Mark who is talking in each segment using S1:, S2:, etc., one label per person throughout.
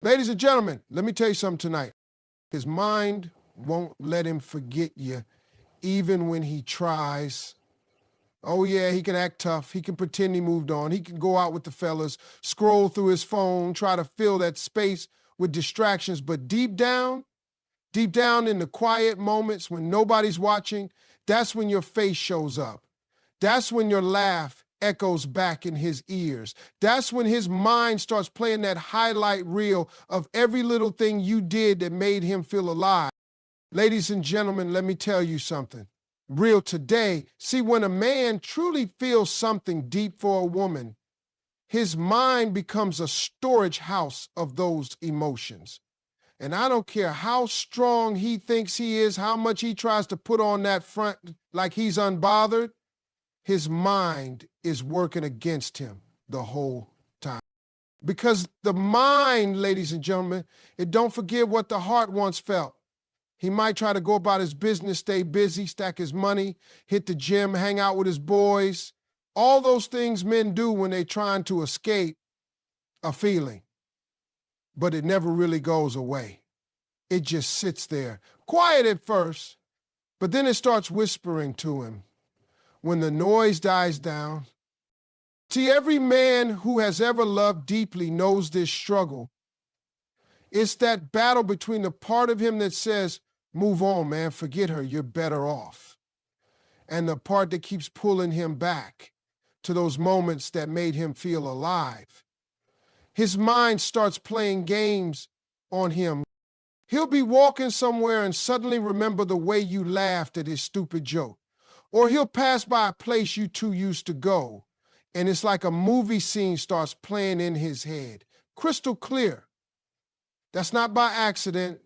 S1: Ladies and gentlemen, let me tell you something tonight. His mind won't let him forget you, even when he tries. Oh yeah, he can act tough. He can pretend he moved on. He can go out with the fellas, scroll through his phone, try to fill that space with distractions. But deep down in the quiet moments when nobody's watching, that's when your face shows up. That's when your laugh echoes back in his ears. That's when his mind starts playing that highlight reel of every little thing you did that made him feel alive. Ladies and gentlemen, let me tell you something. Real today, see, when a man truly feels something deep for a woman, his mind becomes a storage house of those emotions. And I don't care how strong he thinks he is, how much he tries to put on that front like he's unbothered, his mind is working against him the whole time. Because the mind, ladies and gentlemen, it don't forget what the heart once felt. He might try to go about his business, stay busy, stack his money, hit the gym, hang out with his boys. All those things men do when they're trying to escape a feeling. But it never really goes away. It just sits there, quiet at first, but then it starts whispering to him. When the noise dies down, see, every man who has ever loved deeply knows this struggle. It's that battle between the part of him that says, move on, man, forget her, you're better off, and the part that keeps pulling him back to those moments that made him feel alive. His mind starts playing games on him. He'll be walking somewhere and suddenly remember the way you laughed at his stupid joke. Or he'll pass by a place you two used to go, and it's like a movie scene starts playing in his head, crystal clear. That's not by accident.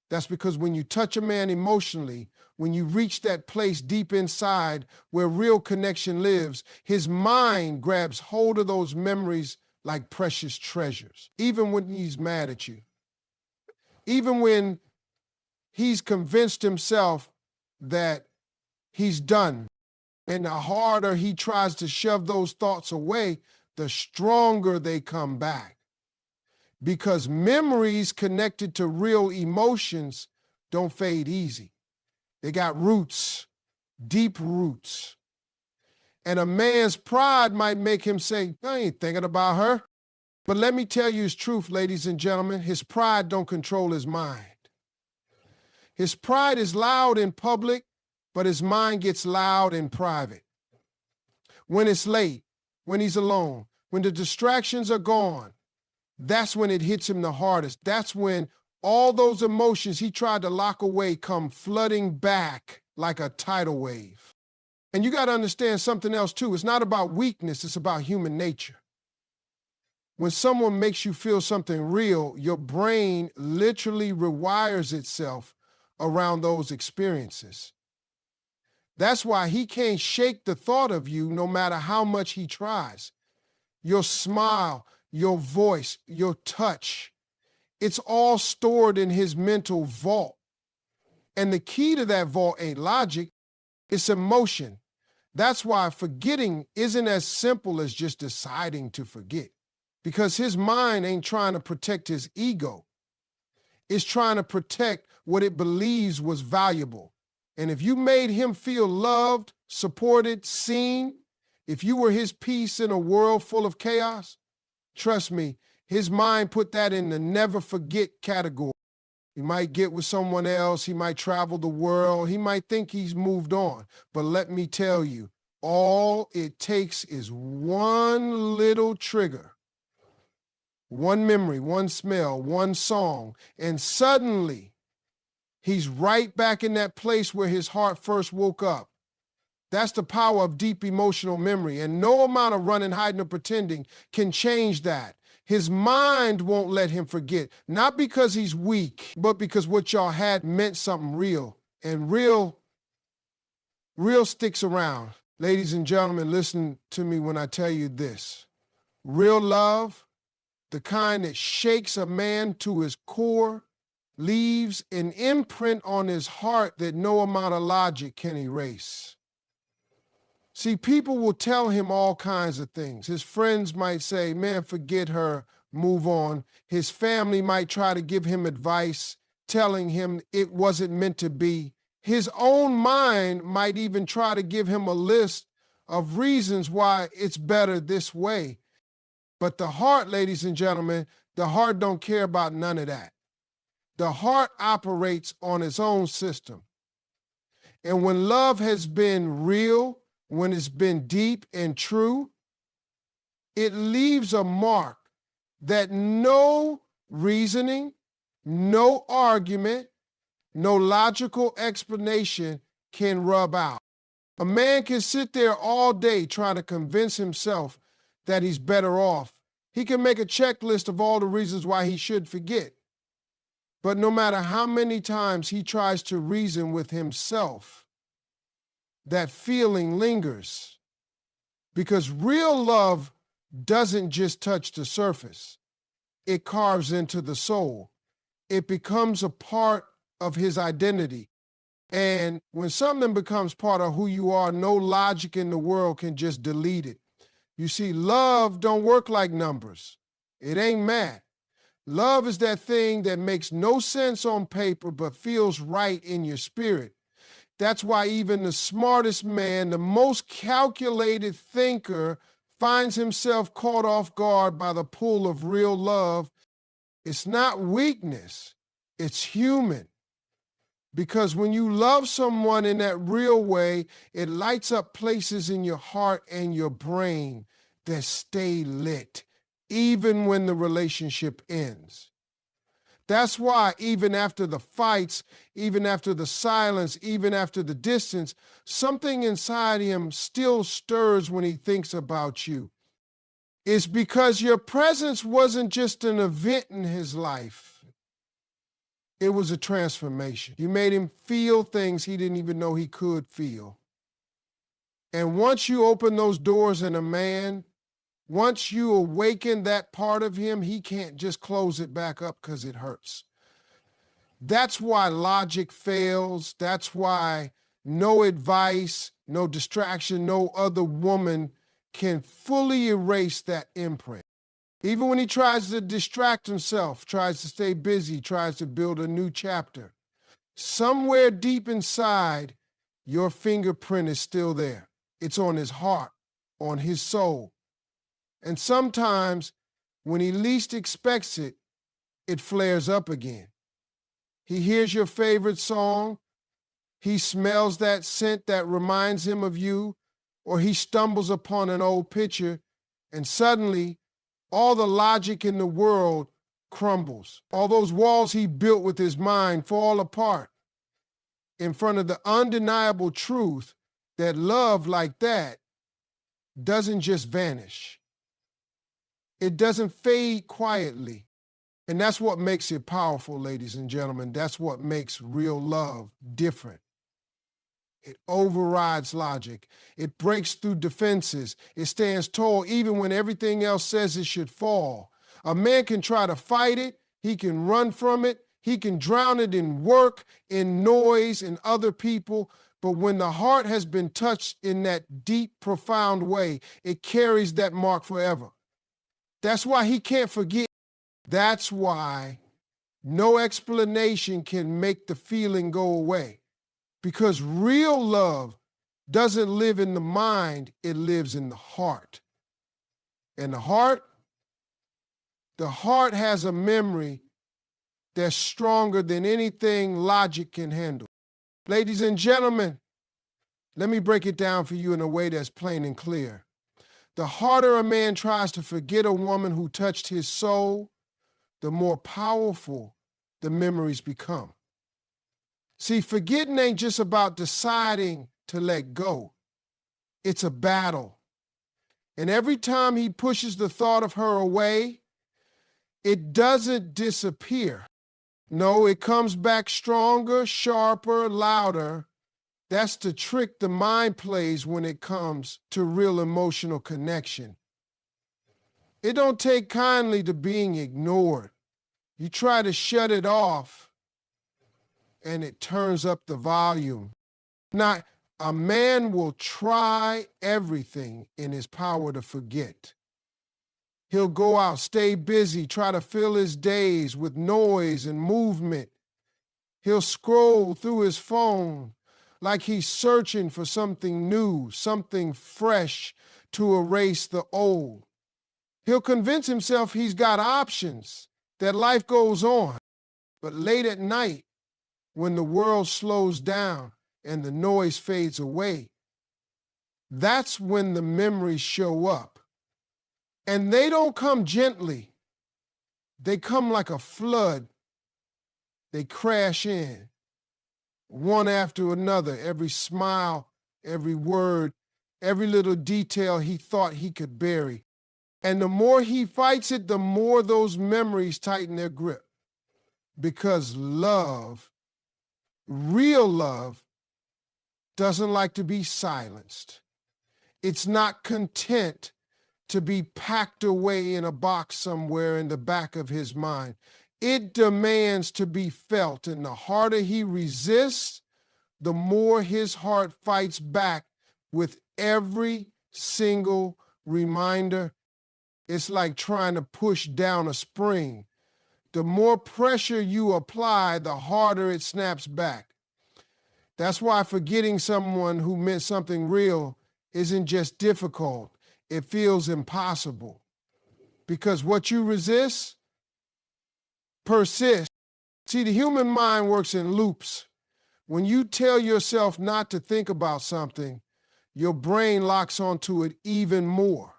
S1: That's because when you touch a man emotionally, when you reach that place deep inside where real connection lives, his mind grabs hold of those memories like precious treasures, even when he's mad at you. Even when he's convinced himself that he's done. And the harder he tries to shove those thoughts away, the stronger they come back. Because memories connected to real emotions don't fade easy. They got roots, deep roots. And a man's pride might make him say, I ain't thinking about her. But let me tell you his truth, ladies and gentlemen, his pride don't control his mind. His pride is loud in public, but his mind gets loud in private. When it's late, when he's alone, when the distractions are gone, that's when it hits him the hardest. That's when all those emotions he tried to lock away come flooding back like a tidal wave. And you got to understand something else too. It's not about weakness, it's about human nature. When someone makes you feel something real, your brain literally rewires itself around those experiences. That's why he can't shake the thought of you no matter how much he tries. Your smile, your voice, your touch, it's all stored in his mental vault. And the key to that vault ain't logic, it's emotion. That's why forgetting isn't as simple as just deciding to forget. Because his mind ain't trying to protect his ego. It's trying to protect what it believes was valuable. And if you made him feel loved, supported, seen, if you were his peace in a world full of chaos, trust me, his mind put that in the never forget category. He might get with someone else, he might travel the world, he might think he's moved on. But let me tell you, all it takes is one little trigger, one memory, one smell, one song, and suddenly he's right back in that place where his heart first woke up. That's the power of deep emotional memory, and no amount of running, hiding, or pretending can change that. His mind won't let him forget, not because he's weak, but because what y'all had meant something real, and real sticks around. Ladies and gentlemen, listen to me when I tell you this. Real love, the kind that shakes a man to his core, leaves an imprint on his heart that no amount of logic can erase. See, people will tell him all kinds of things. His friends might say, man, forget her, move on. His family might try to give him advice, telling him it wasn't meant to be. His own mind might even try to give him a list of reasons why it's better this way. But the heart, ladies and gentlemen, the heart don't care about none of that. The heart operates on its own system. And when love has been real, when it's been deep and true, it leaves a mark that no reasoning, no argument, no logical explanation can rub out. A man can sit there all day trying to convince himself that he's better off. He can make a checklist of all the reasons why he should forget. But no matter how many times he tries to reason with himself, that feeling lingers. Because real love doesn't just touch the surface. It carves into the soul. It becomes a part of his identity. And when something becomes part of who you are, no logic in the world can just delete it. You see, love don't work like numbers. It ain't math. Love is that thing that makes no sense on paper but feels right in your spirit. That's why even the smartest man, the most calculated thinker, finds himself caught off guard by the pull of real love. It's not weakness, it's human. Because when you love someone in that real way, it lights up places in your heart and your brain that stay lit, even when the relationship ends. That's why even after the fights, even after the silence, even after the distance, something inside him still stirs when he thinks about you. It's because your presence wasn't just an event in his life. It was a transformation. You made him feel things he didn't even know he could feel. And once you open those doors in a man, once you awaken that part of him, he can't just close it back up because it hurts. That's why logic fails. That's why no advice, no distraction, no other woman can fully erase that imprint. Even when he tries to distract himself, tries to stay busy, tries to build a new chapter, somewhere deep inside, your fingerprint is still there. It's on his heart, on his soul. And sometimes, when he least expects it, it flares up again. He hears your favorite song, he smells that scent that reminds him of you, or he stumbles upon an old picture, and suddenly, all the logic in the world crumbles. All those walls he built with his mind fall apart in front of the undeniable truth that love like that doesn't just vanish. It doesn't fade quietly. And that's what makes it powerful, ladies and gentlemen. That's what makes real love different. It overrides logic. It breaks through defenses. It stands tall even when everything else says it should fall. A man can try to fight it. He can run from it. He can drown it in work, in noise, in other people. But when the heart has been touched in that deep, profound way, it carries that mark forever. That's why he can't forget. That's why no explanation can make the feeling go away. Because real love doesn't live in the mind, it lives in the heart. And the heart has a memory that's stronger than anything logic can handle. Ladies and gentlemen, let me break it down for you in a way that's plain and clear. The harder a man tries to forget a woman who touched his soul, the more powerful the memories become. See, forgetting ain't just about deciding to let go. It's a battle. And every time he pushes the thought of her away, it doesn't disappear. No, it comes back stronger, sharper, louder. That's the trick the mind plays when it comes to real emotional connection. It don't take kindly to being ignored. You try to shut it off, and it turns up the volume. Now, a man will try everything in his power to forget. He'll go out, stay busy, try to fill his days with noise and movement. He'll scroll through his phone like he's searching for something new, something fresh to erase the old. He'll convince himself he's got options, that life goes on. But late at night, when the world slows down and the noise fades away, that's when the memories show up. And they don't come gently. They come like a flood. They crash in, one after another, every smile, every word, every little detail he thought he could bury. And the more he fights it, the more those memories tighten their grip. Because love, real love, doesn't like to be silenced. It's not content to be packed away in a box somewhere in the back of his mind. It demands to be felt, and the harder he resists, the more his heart fights back with every single reminder. It's like trying to push down a spring. The more pressure you apply, the harder it snaps back. That's why forgetting someone who meant something real isn't just difficult, it feels impossible. Because what you resist persists. See, the human mind works in loops. When you tell yourself not to think about something, your brain locks onto it even more.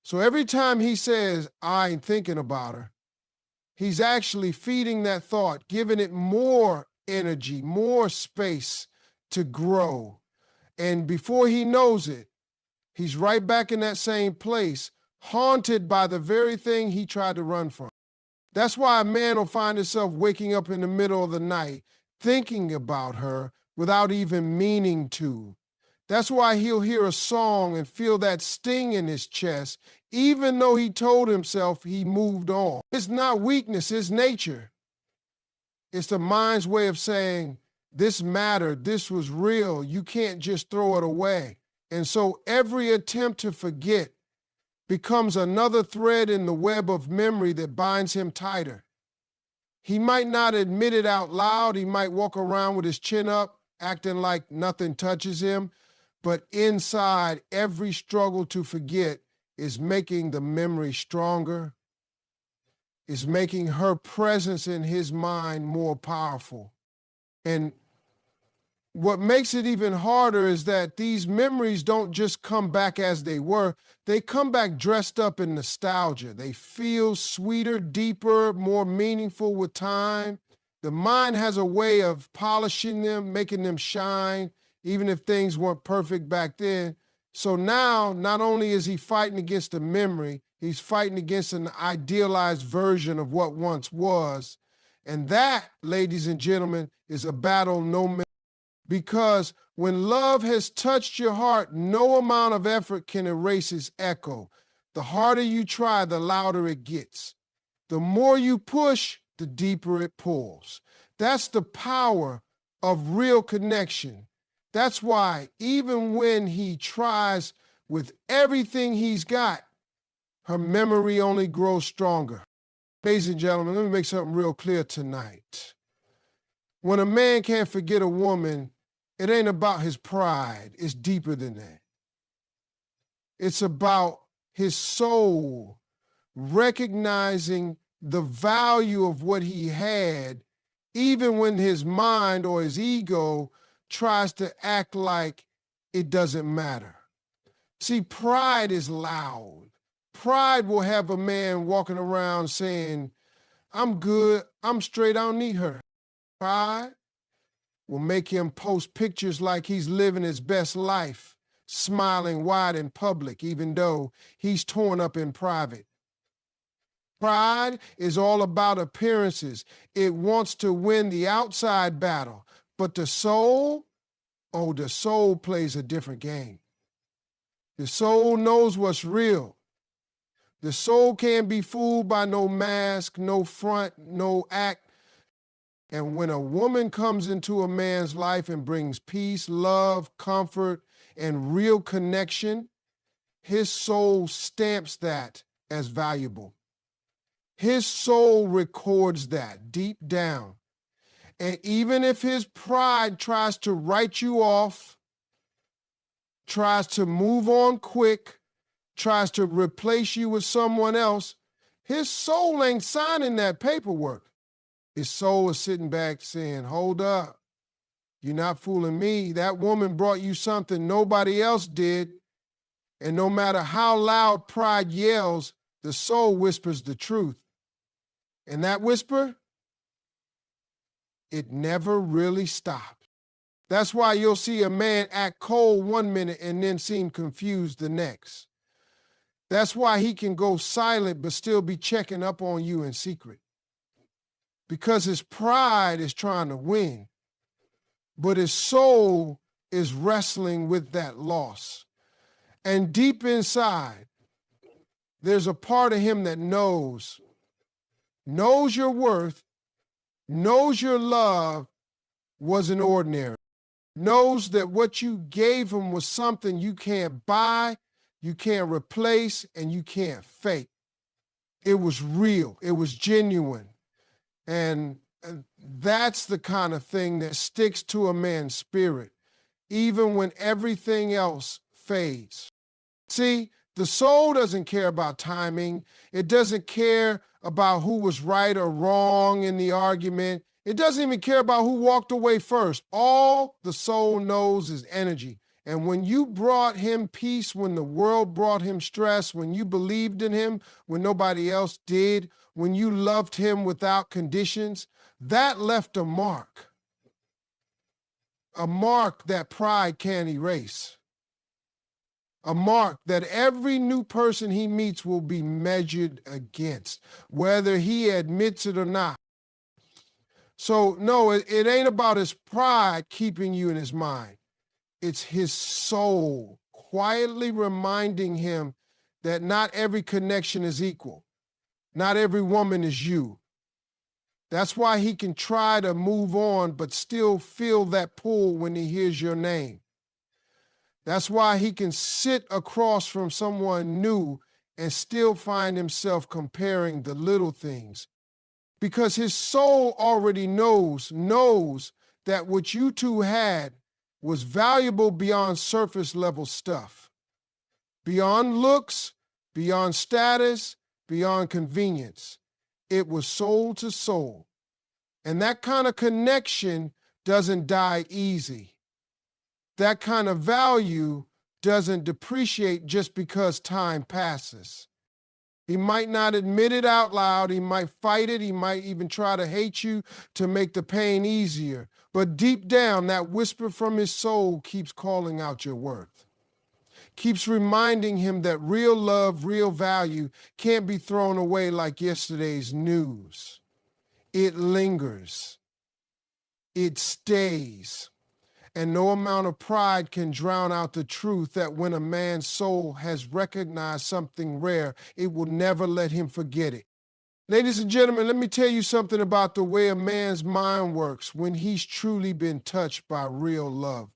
S1: So every time he says, I ain't thinking about her, he's actually feeding that thought, giving it more energy, more space to grow. And before he knows it, he's right back in that same place, haunted by the very thing he tried to run from. That's why a man will find himself waking up in the middle of the night, thinking about her without even meaning to. That's why he'll hear a song and feel that sting in his chest, even though he told himself he moved on. It's not weakness, it's nature. It's the mind's way of saying, this mattered, this was real, you can't just throw it away. And so every attempt to forget becomes another thread in the web of memory that binds him tighter. He might not admit it out loud, he might walk around with his chin up, acting like nothing touches him, but inside, every struggle to forget is making the memory stronger, is making her presence in his mind more powerful. And what makes it even harder is that these memories don't just come back as they were, they come back dressed up in nostalgia. They feel sweeter, deeper, more meaningful with time. The mind has a way of polishing them, making them shine, even if things weren't perfect back then. So now, not only is he fighting against a memory, he's fighting against an idealized version of what once was. And that, ladies and gentlemen, is a battle no man. Because when love has touched your heart, no amount of effort can erase its echo. The harder you try, the louder it gets. The more you push, the deeper it pulls. That's the power of real connection. That's why even when he tries with everything he's got, her memory only grows stronger. Ladies and gentlemen, let me make something real clear tonight. When a man can't forget a woman, it ain't about his pride. It's deeper than that. It's about his soul recognizing the value of what he had, even when his mind or his ego tries to act like it doesn't matter. See, pride is loud. Pride will have a man walking around saying, I'm good, I'm straight, I don't need her. Pride will make him post pictures like he's living his best life, smiling wide in public, even though he's torn up in private. Pride is all about appearances. It wants to win the outside battle. But the soul, oh, the soul plays a different game. The soul knows what's real. The soul can't be fooled by no mask, no front, no act. And when a woman comes into a man's life and brings peace, love, comfort, and real connection, his soul stamps that as valuable. His soul records that deep down. And even if his pride tries to write you off, tries to move on quick, tries to replace you with someone else, his soul ain't signing that paperwork. His soul is sitting back saying, hold up, you're not fooling me. That woman brought you something nobody else did. And no matter how loud pride yells, the soul whispers the truth. And that whisper, it never really stops. That's why you'll see a man act cold one minute and then seem confused the next. That's why he can go silent but still be checking up on you in secret. Because his pride is trying to win, but his soul is wrestling with that loss. And deep inside, there's a part of him that knows your worth, knows your love wasn't ordinary, knows that what you gave him was something you can't buy, you can't replace, and you can't fake. It was real. It was genuine. And that's the kind of thing that sticks to a man's spirit, even when everything else fades. See, the soul doesn't care about timing. It doesn't care about who was right or wrong in the argument. It doesn't even care about who walked away first. All the soul knows is energy. And when you brought him peace, when the world brought him stress, when you believed in him when nobody else did, when you loved him without conditions, that left a mark that pride can't erase, a mark that every new person he meets will be measured against, whether he admits it or not. So no, it ain't about his pride keeping you in his mind. It's his soul quietly reminding him that not every connection is equal. Not every woman is you. That's why he can try to move on, but still feel that pull when he hears your name. That's why he can sit across from someone new and still find himself comparing the little things. Because his soul already knows that what you two had was valuable beyond surface level stuff, beyond looks, beyond status, beyond convenience. It was soul to soul. And that kind of connection doesn't die easy. That kind of value doesn't depreciate just because time passes. He might not admit it out loud. He might fight it. He might even try to hate you to make the pain easier. But deep down, that whisper from his soul keeps calling out your worth, keeps reminding him that real love, real value can't be thrown away like yesterday's news. It lingers. It stays. And no amount of pride can drown out the truth that when a man's soul has recognized something rare, it will never let him forget it. Ladies and gentlemen, let me tell you something about the way a man's mind works when he's truly been touched by real love.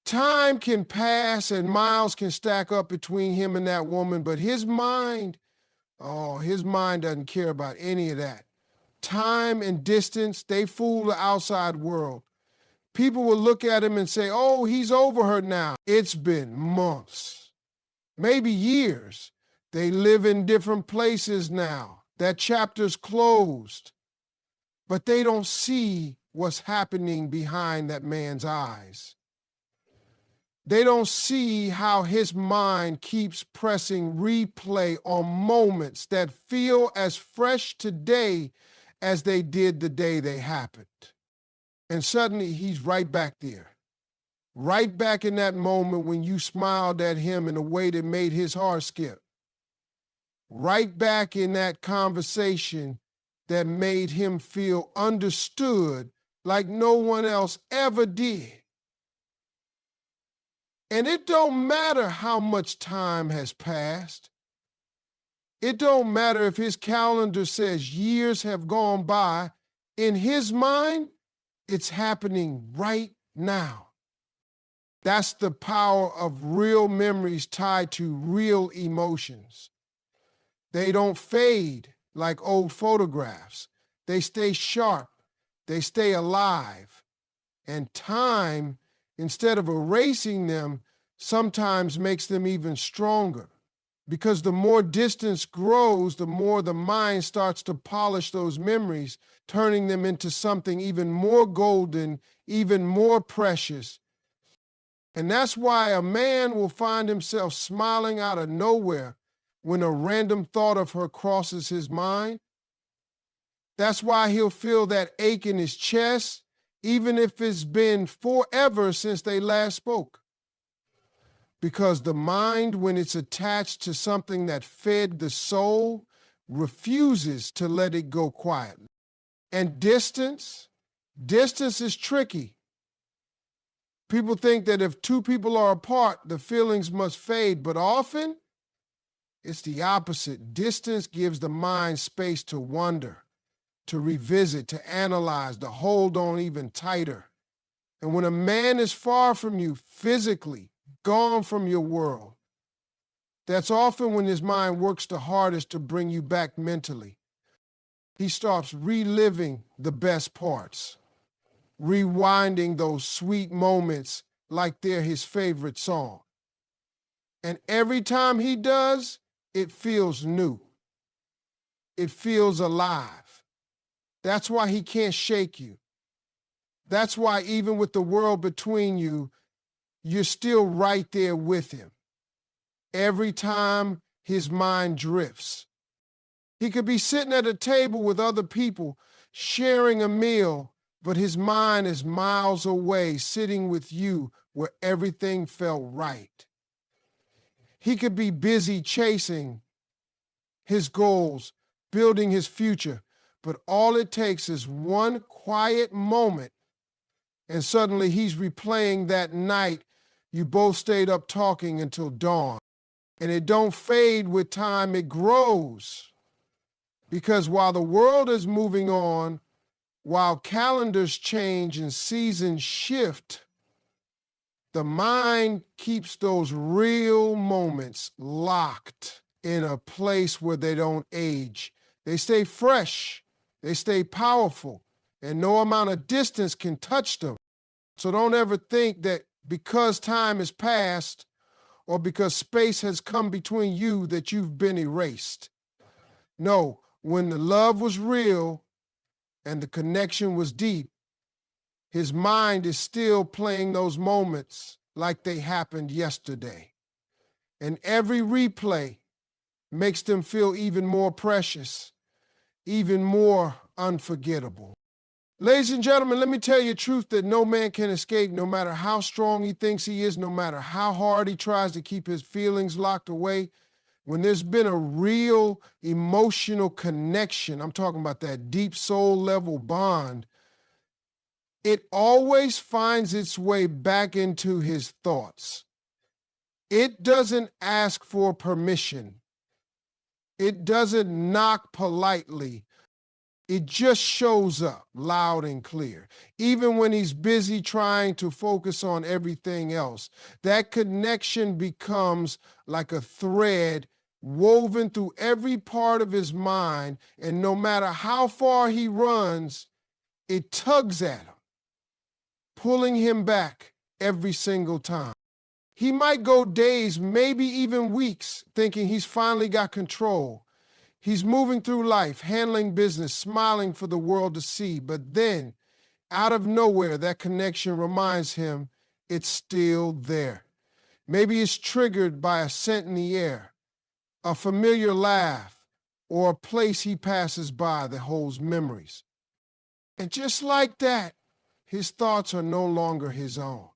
S1: Time can pass and miles can stack up between him and that woman, but his mind doesn't care about any of that. Time and distance, they fool the outside world. People will look at him and say, oh, he's over her now. It's been months, maybe years. They live in different places now. That chapter's closed. But they don't see what's happening behind that man's eyes. They don't see how his mind keeps pressing replay on moments that feel as fresh today as they did the day they happened. And suddenly he's right back there, right back in that moment when you smiled at him in a way that made his heart skip, right back in that conversation that made him feel understood like no one else ever did. And it don't matter how much time has passed. It don't matter if his calendar says years have gone by. In his mind, it's happening right now. That's the power of real memories tied to real emotions. They don't fade like old photographs. They stay sharp. They stay alive. And time, instead of erasing them, sometimes makes them even stronger. Because the more distance grows, the more the mind starts to polish those memories, turning them into something even more golden, even more precious. And that's why a man will find himself smiling out of nowhere when a random thought of her crosses his mind. That's why he'll feel that ache in his chest, even if it's been forever since they last spoke. Because the mind, when it's attached to something that fed the soul, refuses to let it go quietly. And distance is tricky. People think that if two people are apart, the feelings must fade, but often it's the opposite. Distance gives the mind space to wonder, to revisit, to analyze, to hold on even tighter. And when a man is far from you physically, gone from your world, that's often when his mind works the hardest to bring you back mentally. He starts reliving the best parts, rewinding those sweet moments like they're his favorite song. And every time he does, it feels new. It feels alive. That's why he can't shake you. That's why even with the world between you, you're still right there with him. Every time his mind drifts. He could be sitting at a table with other people, sharing a meal, but his mind is miles away, sitting with you where everything felt right. He could be busy chasing his goals, building his future, but all it takes is one quiet moment, and suddenly he's replaying that night you both stayed up talking until dawn. And it don't fade with time, it grows. Because while the world is moving on, while calendars change and seasons shift, the mind keeps those real moments locked in a place where they don't age. They stay fresh, they stay powerful, and no amount of distance can touch them. So don't ever think that because time has passed or because space has come between you that you've been erased. No, when the love was real and the connection was deep, his mind is still playing those moments like they happened yesterday. And every replay makes them feel even more precious, even more unforgettable. Ladies and gentlemen, let me tell you a truth that no man can escape, no matter how strong he thinks he is, no matter how hard he tries to keep his feelings locked away. When there's been a real emotional connection, I'm talking about that deep soul level bond, it always finds its way back into his thoughts. It doesn't ask for permission. It doesn't knock politely. It just shows up loud and clear. Even when he's busy trying to focus on everything else, that connection becomes like a thread woven through every part of his mind, and no matter how far he runs, it tugs at him, pulling him back every single time. He might go days, maybe even weeks, thinking he's finally got control. He's moving through life, handling business, smiling for the world to see. But then, out of nowhere, that connection reminds him it's still there. Maybe it's triggered by a scent in the air, a familiar laugh, or a place he passes by that holds memories. And just like that, his thoughts are no longer his own.